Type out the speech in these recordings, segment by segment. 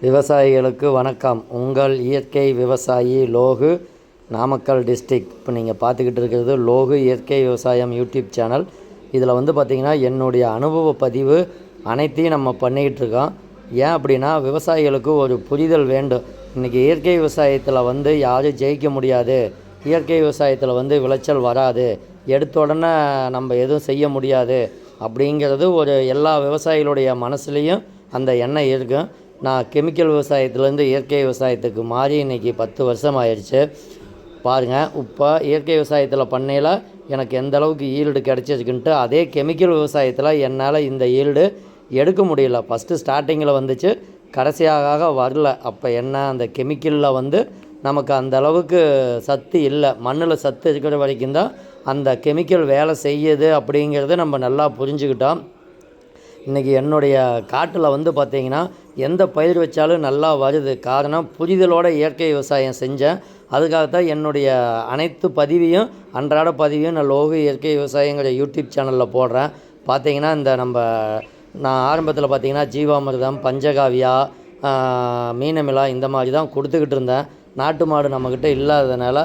விவசாயிகளுக்கு வணக்கம். உங்கள் இயற்கை விவசாயி லோகு, நாமக்கல் டிஸ்ட்ரிக்ட். இப்போ நீங்கள் பார்த்துக்கிட்டு இருக்கிறது லோகு இயற்கை விவசாயம் யூடியூப் சேனல். இதில் பார்த்திங்கன்னா என்னுடைய அனுபவ பதிவு அனைத்தையும் நம்ம பண்ணிக்கிட்டு இருக்கோம். ஏன் அப்படின்னா விவசாயிகளுக்கு ஒரு புரிதல் வேண்டும். இன்றைக்கி இயற்கை விவசாயத்தில் யாரும் ஜெயிக்க முடியாது, இயற்கை விவசாயத்தில் விளைச்சல் வராது, எடுத்த உடனே நம்ம எதுவும் செய்ய முடியாது அப்படிங்கிறது எல்லா விவசாயிகளுடைய மனசுலேயும் அந்த எண்ணம் இருக்கும். நான் கெமிக்கல் விவசாயத்துலேருந்து இயற்கை விவசாயத்துக்கு மாறி இன்றைக்கி 10 வருஷம் ஆயிடுச்சு. பாருங்கள், இப்போ இயற்கை விவசாயத்தில் பண்ணையில் எனக்கு எந்த அளவுக்கு ஈல்டு கிடச்சிருக்குன்ட்டு, அதே கெமிக்கல் விவசாயத்தில் என்னால் இந்த ஈல்டு எடுக்க முடியல. ஃபஸ்ட்டு ஸ்டார்டிங்கில் வந்துச்சு, கடைசியாக வரல. அப்போ அந்த கெமிக்கலில் நமக்கு அந்த அளவுக்கு சத்து இல்லை. மண்ணில் சத்து இருக்கிற வரைக்கும் தான் அந்த கெமிக்கல் வேலை செய்யுது அப்படிங்கிறத நம்ம நல்லா புரிஞ்சுக்கிட்டோம். இன்றைக்கி என்னுடைய காட்டில் பார்த்திங்கன்னா எந்த பயிர் வச்சாலும் நல்லா வருது. காரணம், புரிதலோட இயற்கை விவசாயம் செஞ்சேன். அதுக்காகத்தான் என்னுடைய அனைத்து பதிவையும், அன்றாட பதிவையும் நான் லோகு இயற்கை விவசாயங்கிற யூடியூப் சேனலில் போடுறேன். பார்த்திங்கன்னா நான் ஆரம்பத்தில் பார்த்திங்கன்னா ஜீவாமிர்தம், பஞ்சகாவியா, மீனமிலா இந்த மாதிரி தான் கொடுத்துக்கிட்டு இருந்தேன். நாட்டு மாடு நம்மக்கிட்ட இல்லாததுனால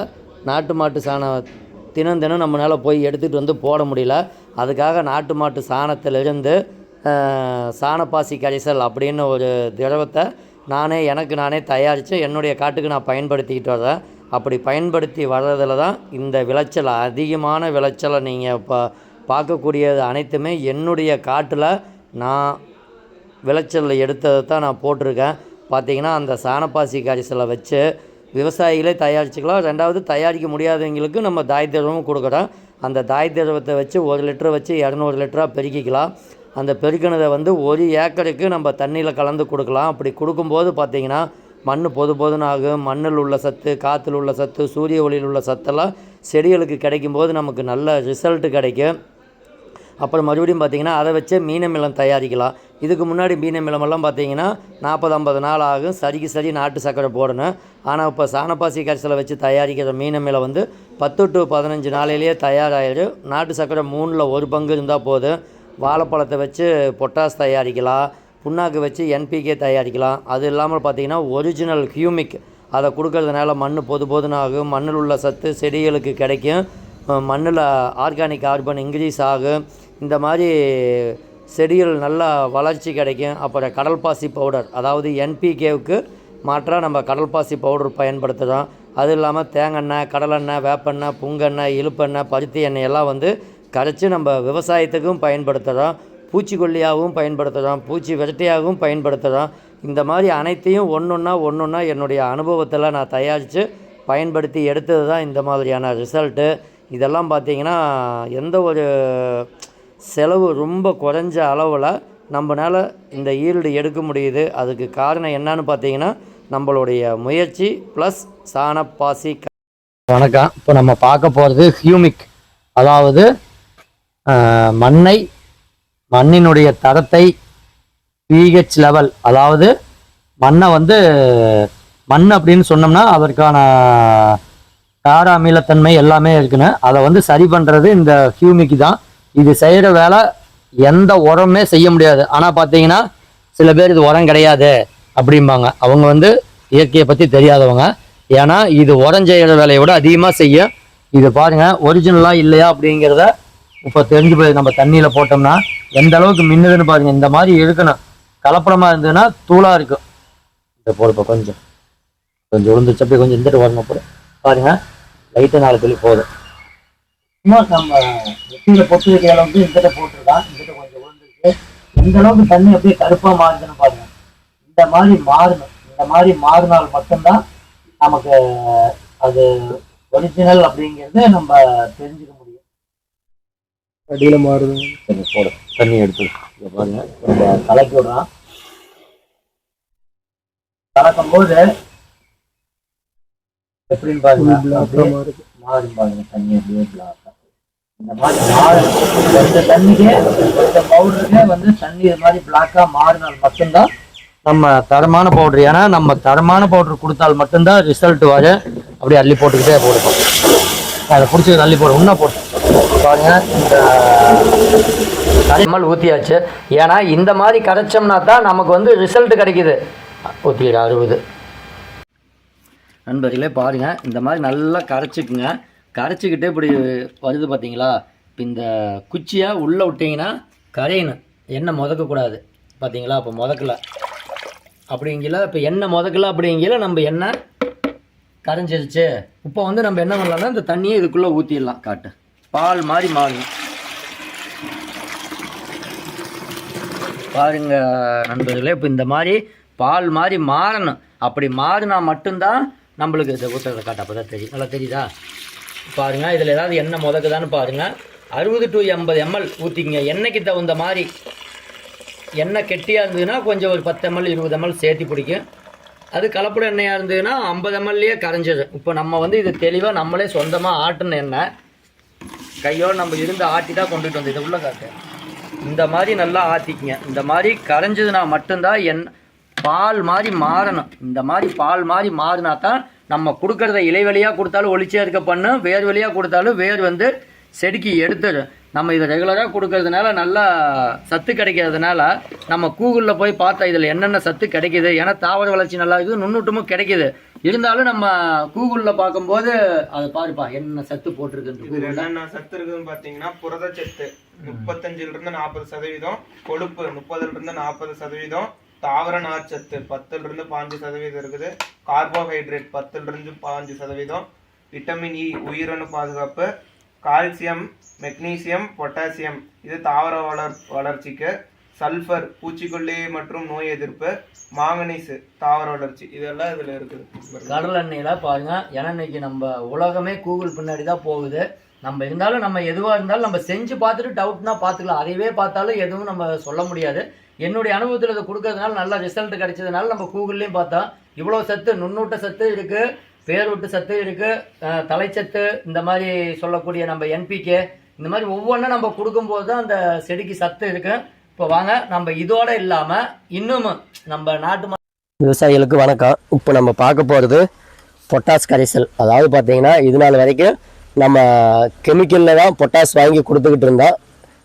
நாட்டு மாட்டு சாணம் தினம் நம்மளால் போய் எடுத்துகிட்டு போட முடியல. அதுக்காக நாட்டு மாட்டு சாணத்திலிருந்து சாணப்பாசி கரைசல் அப்படின்னு ஒரு திரவத்தை எனக்கு நானே தயாரித்து என்னுடைய காட்டுக்கு நான் பயன்படுத்திக்கிட்டு வரேன். அப்படி பயன்படுத்தி வர்றதில் தான் இந்த விளைச்சல், அதிகமான விளைச்சலை நீங்கள் இப்போ பார்க்கக்கூடியது அனைத்துமே என்னுடைய காட்டில் நான் விளைச்சலில் எடுத்ததை தான் நான் போட்டிருக்கேன். பார்த்திங்கன்னா அந்த சாணப்பாசி கரைசலை வச்சு விவசாயிகளே தயாரிச்சுக்கலாம். ரெண்டாவது, தயாரிக்க முடியாதவங்களுக்கு நம்ம தாய் திரவமும் கொடுக்குறோம். அந்த தாய் திரவத்தை வச்சு 1 லிட்டரை வச்சு 200 லிட்டராக பெருக்கிக்கலாம். அந்த பெருக்கினதை 1 ஏக்கருக்கு நம்ம தண்ணியில் கலந்து கொடுக்கலாம். அப்படி கொடுக்கும்போது பார்த்திங்கன்னா மண் பொதுன்னு ஆகும். மண்ணில் உள்ள சத்து, காற்றுல உள்ள சத்து, சூரிய ஒளியில் உள்ள சத்தெல்லாம் செடிகளுக்கு கிடைக்கும்போது நமக்கு நல்ல ரிசல்ட்டு கிடைக்கும். அப்புறம் மறுபடியும் பார்த்திங்கன்னா அதை வச்சே மீனமிலம் தயாரிக்கலாம். இதுக்கு முன்னாடி மீனமிலமெல்லாம் பார்த்திங்கன்னா 40-50 நாள் ஆகும். சரி நாட்டு சர்க்கரை போடணும். ஆனால் இப்போ சாணப்பாசி கரைசலை வச்சு தயாரிக்கிற மீனமிலம் 10 to 15 நாளையிலேயே தயாராகிடும். நாட்டு சர்க்கரை 3ல் 1 பங்கு இருந்தால் போதும். வாழைப்பழத்தை வச்சு பொட்டாஸ் தயாரிக்கலாம், புண்ணாக்கு வச்சு NPK தயாரிக்கலாம். அது இல்லாமல் பார்த்திங்கன்னா ஒரிஜினல் ஹியூமிக் அதை கொடுக்கறதுனால மண் பொதுன்னு ஆகும். மண்ணில் உள்ள சத்து செடிகளுக்கு கிடைக்கும். மண்ணில் ஆர்கானிக் கார்பன் இன்க்ரீஸ் ஆகும். இந்த மாதிரி செடிகள் நல்லா வளர்ச்சி கிடைக்கும். அப்புறம் கடல்பாசி பவுடர், அதாவது NPKவுக்கு மாற்றாக நம்ம கடல்பாசி பவுடர் பயன்படுத்துகிறோம். அது இல்லாமல் தேங்காய், கடலெண்ணெய், வேப்பெண்ணெய், புங்கெண்ணெய், இழுப்பெண்ணெய், பருத்தி எண்ணெய் எல்லாம் கரைச்சி நம்ம விவசாயத்துக்கும் பயன்படுத்துகிறோம். பூச்சிக்கொல்லியாகவும் பயன்படுத்துகிறோம், பூச்சி விரட்டியாகவும் பயன்படுத்துகிறோம். இந்த மாதிரி அனைத்தையும் ஒன்றொன்னா என்னுடைய அனுபவத்தில் நான் தயாரித்து பயன்படுத்தி எடுத்தது தான் இந்த மாதிரியான ரிசல்ட்டு. இதெல்லாம் பார்த்திங்கன்னா எந்த ஒரு செலவு ரொம்ப குறைஞ்ச அளவில் நம்மளால் இந்த ஈல்டு எடுக்க முடியுது. அதுக்கு காரணம் என்னன்னு பார்த்திங்கன்னா நம்மளுடைய முயற்சி ப்ளஸ் சாணப்பாசி. வணக்கம். இப்போ நம்ம பார்க்க போகிறது ஹியூமிக், அதாவது மண்ணினுடைய தரத்தை, pH லெவல், அதாவது மண்ணை மண் அப்படின்னு சொன்னோம்னா அதற்கான கார அமிலத்தன்மை எல்லாமே இருக்குன்னு அதை சரி பண்ணுறது இந்த ஹியூமிக் தான். இது செய்கிற வேலை எந்த உரமே செய்ய முடியாது. ஆனால் பார்த்தீங்கன்னா சில பேர் இது உரம் கிடையாது அப்படிம்பாங்க. அவங்க இயற்கையை பற்றி தெரியாதவங்க. ஏன்னா இது உரம் செய்கிற வேலையை விட அதிகமாக செய்யும். இது பாருங்கள், ஒரிஜினலாக இல்லையா அப்படிங்கிறத இப்போ தெரிஞ்சு போய் நம்ம தண்ணியில் போட்டோம்னா எந்த அளவுக்கு மின்னுதுன்னு பாருங்கள். இந்த மாதிரி இருக்கணும். கலப்படமாக இருந்ததுன்னா தூளாக இருக்கும். இந்த போடுப்போ கொஞ்சம் உளுந்துச்சப்பி கொஞ்சம் இருந்துட்டு வரணும் போட பாருங்கள். லைட்டு 4 துளி போதும். சும்மா நம்ம வெட்டியில் பொட்டு வைக்கிற அளவுக்கு இங்கிட்ட போட்டுருக்கான். இங்கிட்ட கொஞ்சம் உளுந்துருக்கு. எந்த அளவுக்கு தண்ணி அப்படியே கருப்பாக மாறுதுன்னு பாருங்கள். இந்த மாதிரி மாறணும். இந்த மாதிரி மாறினால் மட்டும்தான் நமக்கு அது ஒரிஜினல் அப்படிங்கிறது நம்ம தெரிஞ்சுக்க முடியும். அடியில் மாறுது. சரி, போடும். தண்ணி எடுத்து இதை பாருங்க. நம்ம கலக்கி விடுறான். கலக்கும் போது எப்படின்னு பாருங்க, மாறி பாருங்க. தண்ணி அப்படியே பிளாக்கா இந்த மாதிரி மாறணும். இந்த தண்ணிக்கே, இந்த பவுடருக்கே தண்ணி இது மாதிரி பிளாக்கா மாறினால் மட்டும்தான் நம்ம தரமான பவுடர். ஏன்னா நம்ம தரமான பவுடர் கொடுத்தால் மட்டும்தான் ரிசல்ட் வரும். அப்படியே அள்ளி போட்டுக்கிட்டே போடுவோம். அதை பிடிச்சி அள்ளி போடுவோம். இன்னும் போட்டு பாருங்க. இந்த கரைமல் ஊற்றியாச்சு. ஏன்னா இந்த மாதிரி கரைச்சோம்னா தான் நமக்கு ரிசல்ட் கிடைக்குது. ஊற்றிக்கிற 60. நண்பர்களே பாருங்கள், இந்த மாதிரி நல்லா கரைச்சிக்குங்க. கரைச்சிக்கிட்டு இப்படி வருது பார்த்தீங்களா? இப்போ இந்த குச்சியை உள்ளே விட்டிங்கன்னா கரையணும், எண்ணெய் முதக்கக்கூடாது பார்த்தீங்களா? அப்போ முதக்கலை அப்படிங்கல, இப்போ எண்ணெய் முதக்கல அப்படிங்கல நம்ம எண்ணெய் கரைஞ்சிருச்சு. இப்போ வந்து நம்ம என்ன பண்ணலாம்னா இந்த தண்ணியை இதுக்குள்ளே ஊற்றிடலாம். காட்டு பால் மாதிரி மாறும் பாருங்க நண்பர்களே. இப்போ இந்த மாதிரி பால் மாதிரி மாறணும். அப்படி மாறினா மட்டும்தான் நம்மளுக்கு இதை ஊற்றுறத காட்டு. அப்போ தான் தெரியும். நல்லா தெரியுதா? பாருங்கள், இதில் ஏதாவது எண்ணெய் முதக்குதான்னு பாருங்கள். 60 to 80 ml ஊற்றிக்கிங்க. எண்ணெய்க்கு தகுந்த மாதிரி. எண்ணெய் கெட்டியாக இருந்ததுன்னா கொஞ்சம் ஒரு 10 ml 20 ml சேர்த்து பிடிக்கும். அது கலப்பட எண்ணெயாக இருந்ததுன்னா 50 mlயே கரைஞ்சிடும். இப்போ நம்ம வந்து இது தெளிவாக நம்மளே சொந்தமாக ஆட்டின எண்ணெய் கையோடு நம்ம இருந்து ஆட்டி தான் கொண்டுட்டு வந்து இதை உள்ள காட்டு. இந்த மாதிரி நல்லா ஆற்றிக்கிங்க. இந்த மாதிரி கரைஞ்சதுன்னா மட்டும்தான் பால் மாதிரி மாறணும். இந்த மாதிரி பால் மாதிரி மாறினா தான் நம்ம கொடுக்குறத இலைவெளியாக கொடுத்தாலும் ஒளிச்சே இருக்க பண்ணு, வேர் வழியாக கொடுத்தாலும் வேர் வந்து செடிக்கு எடுத்துடும். நம்ம இதை ரெகுலராக கொடுக்கறதுனால நல்லா சத்து கிடைக்கிறதுனால நம்ம கூகுளில் போய் பார்த்தா இதில் என்னென்ன சத்து கிடைக்கிது. ஏன்னா தாவர வளர்ச்சி நல்லா இருக்குது, நுண்ணூட்டமும் கிடைக்கிது. இருந்தாலும் நம்ம கூகுளில் பார்க்கும்போது அதை பாருப்பா என்னென்ன சத்து போட்டிருக்கு. என்னென்ன சத்து இருக்குதுன்னு பார்த்தீங்கன்னா, புரதச்சத்து 35 to 40%, கொழுப்பு 30 to 40%, தாவர நார்ச்சத்து 10 to 5% இருக்குது, கார்போஹைட்ரேட் 10 to 5%, விட்டமின் இ உயிரணு பாதுகாப்பு, கால்சியம், மெக்னீசியம், பொட்டாசியம் இது தாவர வளர்ச்சிக்கு, சல்ஃபர் பூச்சிக்கொல்லி மற்றும் நோய் எதிர்ப்பு, மாங்கனீஸ் தாவர வளர்ச்சி, இதெல்லாம் இதில் இருக்குது. கடல் எண்ணெயில் பாருங்க, ஏன்னா இன்னைக்கு நம்ம உலகமே கூகுள் பின்னாடி தான் போகுது. நம்ம இருந்தாலும் நம்ம எதுவாக இருந்தாலும் நம்ம செஞ்சு பார்த்துட்டு டவுட்னா பார்த்துக்கலாம். அதையவே பார்த்தாலும் எதுவும் நம்ம சொல்ல முடியாது. என்னுடைய அனுபவத்தில் இதை கொடுக்கறதுனால நல்ல ரிசல்ட் கிடைச்சதுனால நம்ம கூகுள்லேயும் பார்த்தோம். இவ்வளோ சத்து, நுண்ணூட்ட சத்து இருக்குது, பேரூட்டு சத்து இருக்குது, தலைச்சத்து, இந்த மாதிரி சொல்லக்கூடிய நம்ம என்பிகே, இந்த மாதிரி ஒவ்வொன்றும் நம்ம கொடுக்கும்போது தான் அந்த செடிக்கு சத்து இருக்கு. இப்போ வாங்க, நம்ம இதோட இல்லாமல் இன்னும் நம்ம நாட்டு விவசாயிகளுக்கு வணக்கம். இப்போ நம்ம பார்க்க போகிறது பொட்டாஸ் கரைசல். அதாவது பார்த்தீங்கன்னா இது நாள் வரைக்கும் நம்ம கெமிக்கலில் தான் பொட்டாஸ் வாங்கி கொடுத்துக்கிட்டு இருந்தோம்.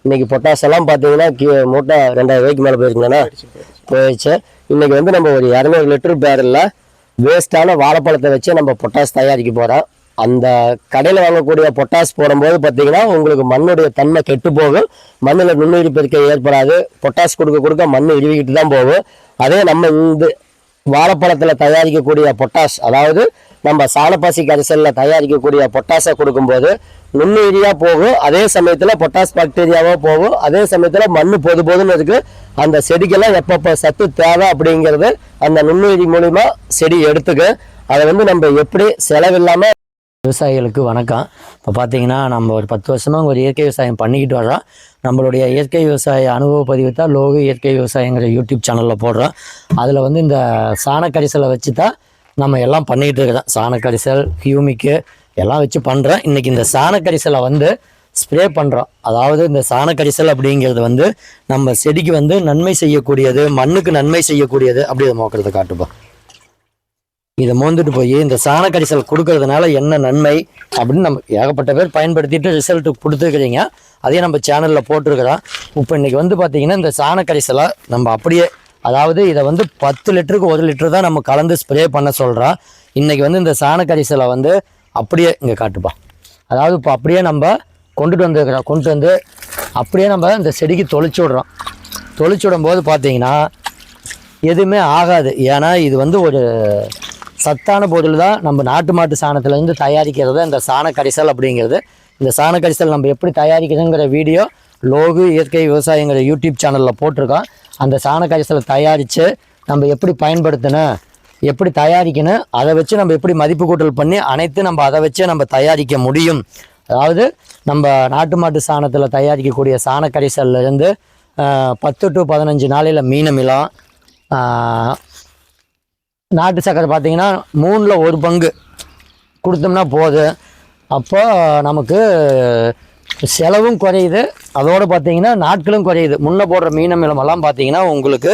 இன்றைக்கி பொட்டாஸ் எல்லாம் பார்த்தீங்கன்னா மூட்டை 2000 ரூபாய்க்கு மேலே போயிருக்குங்கண்ணா போயிடுச்சு. இன்றைக்கி வந்து நம்ம ஒரு 200 லிட்டர் பேரலில் வேஸ்ட்டான வாழைப்பழத்தை வச்சு நம்ம பொட்டாஸ் தயாரிக்க போகிறோம். அந்த கடையில் வாங்கக்கூடிய பொட்டாஸ் போடும்போது பார்த்தீங்கன்னா உங்களுக்கு மண்ணுடைய தன்மை கெட்டு போகும், மண்ணில் நுண்ணுயிரி பெருக்க ஏற்படாது. பொட்டாஸ் கொடுக்க கொடுக்க மண் இறுவிக்கிட்டு தான் போகும். அதே நம்ம இந்த வாழைப்பழத்தில் தயாரிக்கக்கூடிய பொட்டாஸ், அதாவது நம்ம சாணப்பாசி கரைசலில் தயாரிக்கக்கூடிய பொட்டாஸை கொடுக்கும்போது நுண்ணுயிரியாக போகும், அதே சமயத்தில் பொட்டாஸ் பாக்டீரியாவாக போகும், அதே சமயத்தில் மண் போதுன்னு இருக்குது. அந்த செடிக்கெல்லாம் எப்பப்போ சத்து தேவை அப்படிங்கிறது அந்த நுண்ணுயிரி மூலிமா செடி எடுத்துக்கு. அதை வந்து நம்ம எப்படி செலவில்லாமல். விவசாயிகளுக்கு வணக்கம். இப்போ பார்த்தீங்கன்னா நம்ம ஒரு 10 வருஷமாக ஒரு இயற்கை விவசாயம் பண்ணிக்கிட்டு வர்றோம். நம்மளுடைய இயற்கை விவசாய அனுபவ பதிவு தான் லோகு இயற்கை விவசாயங்கிற யூடியூப் சேனலில் போடுறோம். அதில் வந்து இந்த சாணக்கரிசலை வச்சு தான் நம்ம எல்லாம் பண்ணிக்கிட்டு இருக்கிறோம். சாணக்கரிசல், ஹியூமிக்கு எல்லாம் வச்சு பண்ணுறோம். இன்றைக்கி இந்த சாணக்கரிசலை வந்து ஸ்ப்ரே பண்ணுறோம். அதாவது இந்த சாணக்கரிசல் அப்படிங்கிறது வந்து நம்ம செடிக்கு வந்து நன்மை செய்யக்கூடியது, மண்ணுக்கு நன்மை செய்யக்கூடியது. அப்படி இதை மோக்கிறத காட்டுப்போம். இதை மோந்துட்டு போய் இந்த சாணக்கரிசல் கொடுக்கறதுனால என்ன நன்மை அப்படின்னு நம்ம ஏகப்பட்ட பேர் பயன்படுத்திட்டு ரிசல்ட் கொடுத்துருக்குறீங்க. அதே நம்ம சேனலில் போட்டிருக்கிறோம். இப்போ இன்றைக்கி வந்து பார்த்திங்கன்னா இந்த சாணக்கரிசலை நம்ம அப்படியே, அதாவது இதை வந்து 10 லிட்டருக்கு 1 லிட்டர் தான் நம்ம கலந்து ஸ்ப்ரே பண்ண சொல்கிறோம். இன்றைக்கி வந்து இந்த சாணக்கரிசலை வந்து அப்படியே இங்கே காட்டுப்பா. அதாவது இப்போ அப்படியே நம்ம கொண்டு வந்து அப்படியே நம்ம இந்த செடிக்கு தொளிச்சு விடுறோம். தொளிச்சு விடும்போது பார்த்திங்கன்னா எதுவுமே ஆகாது. ஏன்னா இது வந்து ஒரு சத்தான பொருள் தான். நம்ம நாட்டு மாட்டு சாணத்துலேருந்து தயாரிக்கிறது இந்த சாணக்கரிசல் அப்படிங்கிறது. இந்த சாணக்கரிசல் நம்ம எப்படி தயாரிக்கிறதுங்கிற வீடியோ லோகு இயற்கை விவசாயங்கிற யூடியூப் சேனலில் போட்டிருக்கோம். அந்த சாணக்கரிசலை தயாரித்து நம்ம எப்படி பயன்படுத்தணும், எப்படி தயாரிக்கணும், அதை வச்சு நம்ம எப்படி மதிப்பு கூட்டல் பண்ணி அனைத்து நம்ம அதை வச்சு நம்ம தயாரிக்க முடியும். அதாவது நம்ம நாட்டு மாட்டு சாணத்தில் தயாரிக்கக்கூடிய சாணக்கரிசல்லேருந்து 10 to 15 நாளையில் மீனமிலம், நாட்டு சக்கரை பார்த்திங்கன்னா 3ல் 1 பங்கு கொடுத்தோம்னா போதும். அப்போ நமக்கு செலவும் குறையுது, அதோடு பார்த்திங்கன்னா நாட்களும் குறையுது. முன்னே போடுற மீனமிலமெல்லாம் பார்த்திங்கன்னா உங்களுக்கு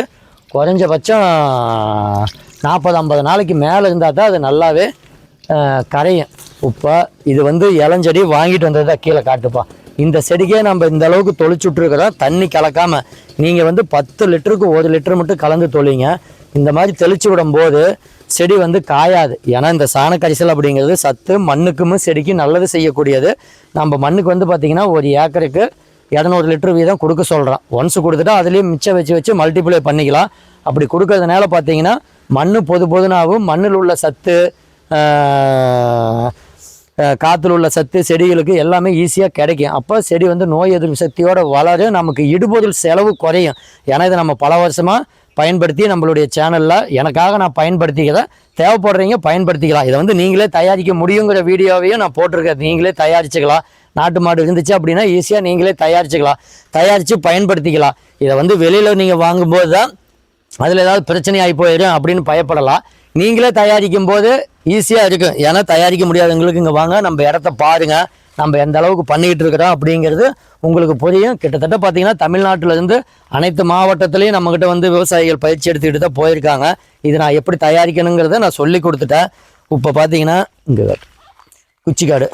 குறைஞ்சபட்சம் 40-50 நாளைக்கு மேலே இருந்தால் தான் அது நல்லாவே கரையும். இப்போ இது வந்து இளஞ்செடி வாங்கிட்டு வந்தது தான் கீழே காட்டுப்பா. இந்த செடிக்கே நம்ம இந்த அளவுக்கு தொளிச்சுட்ருக்கிறோம். தண்ணி கலக்காமல் நீங்கள் வந்து 10 லிட்டருக்கு 1 லிட்டர் மட்டும் கலந்து தொளிங்க. இந்த மாதிரி தெளிச்சு விடும்போது செடி வந்து காயாது. ஏன்னா இந்த சாண கரைசல் அப்படிங்கிறது சத்து மண்ணுக்கும் செடிக்கும் நல்லது செய்யக்கூடியது. நம்ம மண்ணுக்கு வந்து பார்த்திங்கன்னா ஒரு ஏக்கருக்கு 200 லிட்டர் வீதம் கொடுக்க சொல்கிறோம். ஒன்ஸ் கொடுத்துட்டா அதுலேயும் மிச்சம் வச்சு மல்டிப்ளை பண்ணிக்கலாம். அப்படி கொடுக்கறதுனால பார்த்திங்கன்னா மண் பொதுனாகவும் மண்ணில் உள்ள சத்து காற்றுல உள்ள சத்து செடிகளுக்கு எல்லாமே ஈஸியாக கிடைக்கும். அப்போ செடி வந்து நோய் எதிர்ப்பு சக்தியோடு வளரும். நமக்கு இடுபொருள் செலவு குறையும். ஏன்னா இதை நம்ம பல வருஷமாக பயன்படுத்தி நம்மளுடைய சேனலில் எனக்காக நான் பயன்படுத்திக்கிறேன். தேவைப்படுறீங்க பயன்படுத்திக்கலாம். இதை வந்து நீங்களே தயாரிக்க முடியுங்கிற வீடியோவையும் நான் போட்டிருக்கேன். நீங்களே தயாரிச்சுக்கலாம். நாட்டு மாடு இருந்துச்சு அப்படின்னா ஈஸியாக நீங்களே தயாரித்து பயன்படுத்திக்கலாம். இதை வந்து வெளியில் நீங்கள் வாங்கும்போது தான் அதில் ஏதாவது பிரச்சனை ஆகி போயிடும் அப்படின்னு பயப்படலாம். நீங்களே தயாரிக்கும் போது ஈஸியாக இருக்கும். ஏன்னா தயாரிக்க முடியாதவங்களுக்கு இங்கே வாங்க, நம்ம இடத்த பாருங்கள், நம்ம எந்த அளவுக்கு பண்ணிக்கிட்டு இருக்கிறோம் அப்படிங்கிறது உங்களுக்கு புரியும். கிட்டத்தட்ட பார்த்திங்கன்னா தமிழ்நாட்டிலேருந்து அனைத்து மாவட்டத்துலேயும் நம்மக்கிட்ட வந்து விவசாயிகள் பயிற்சி எடுத்துக்கிட்டு தான் போயிருக்காங்க. இது நான் எப்படி தயாரிக்கணுங்கிறத நான் சொல்லி கொடுத்துட்டேன். இப்போ பார்த்திங்கன்னா இங்கே குச்சிக்காடு